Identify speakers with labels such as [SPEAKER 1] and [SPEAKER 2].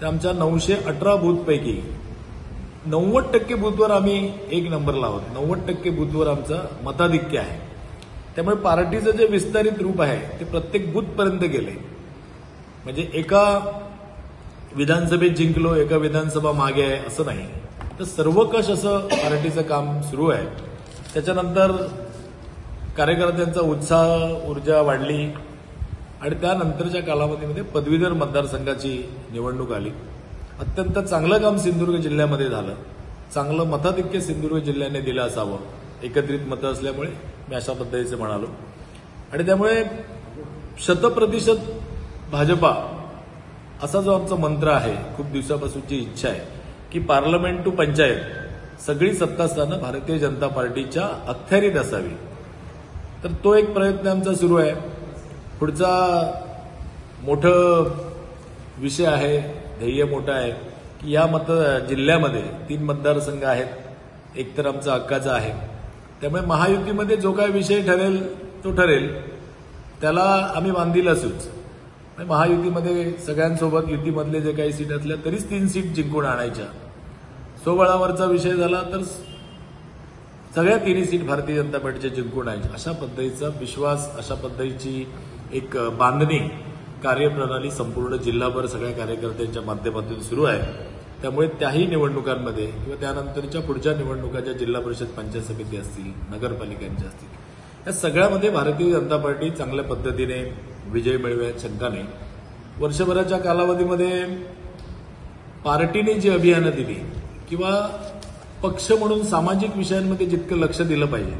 [SPEAKER 1] तर आमच्या 918 बूथपैकी 90% बूथवर आम्ही 1 नंबरला आहोत. 90% बूथवर आमचं मताधिक्य आहे. त्यामुळे पार्टीचं जे विस्तारित रूप आहे ते प्रत्येक बूथपर्यंत गेलंय. म्हणजे एका विधानसभेत जिंकलो, एका विधानसभा मागे आहे असं नाही, तर सर्वकष असं पार्टीचं काम सुरू आहे. त्याच्यानंतर कार्यकर्त्यांचा उत्साह, ऊर्जा वाढली आणि त्यानंतरच्या कालावधीमध्ये पदवीधर मतदारसंघाची निवडणूक आली. अत्यंत चांगलं काम सिंधुदुर्ग जिल्ह्यामध्ये झालं. चांगलं मताधिक्य सिंधुदुर्ग जिल्ह्याने दिलं असावं. एकत्रित मतं असल्यामुळे मी अशा पद्धतीचे म्हणालो. आणि त्यामुळे 100% भाजपा असा जो आमचा मंत्र आहे, खूप दिवसापासूनची इच्छा आहे की पार्लमेंट टू पंचायत सगळी सत्तास्थानं भारतीय जनता पार्टीच्या अखत्यारीत असावी. तर तो एक प्रयत्न आमचा सुरू आहे. पुढचा मोठं विषय आहे, ध्येय मोठं आहे की या जिल्ह्यामध्ये 3 मतदारसंघ आहेत. एक तर आमचा हक्काचा आहे. त्यामुळे महायुतीमध्ये जो काय विषय ठरेल तो ठरेल, त्याला आम्ही बांधील असूच. महायुतीमध्ये सगळ्यांसोबत युतीमधले जे काही सीट असल्या तरीच 3 सीट जिंकून आणायच्या. स्वबळावरचा विषय झाला तर सगळ्या 3 सीट भारतीय जनता पार्टीच्या जिंकून आणायच्या. अशा पद्धतीचा विश्वास, अशा पद्धतीची एक बांधणी, कार्यप्रणाली संपूर्ण जिल्हाभर सगळ्या कार्यकर्त्यांच्या माध्यमातून सुरू आहे. त्यामुळे त्याही निवडणुकांमध्ये किंवा त्यानंतरच्या पुढच्या निवडणुका ज्या जिल्हा परिषद, पंचायत समिती असतील, नगरपालिकांच्या असतील, या सगळ्यामध्ये भारतीय जनता पार्टी चांगल्या पद्धतीने विजय मिळवेल शंका नाही. वर्षभराच्या कालावधीमध्ये पार्टीने जी अभियानं दिली किंवा पक्ष म्हणून सामाजिक विषयांमध्ये जितकं लक्ष दिलं पाहिजे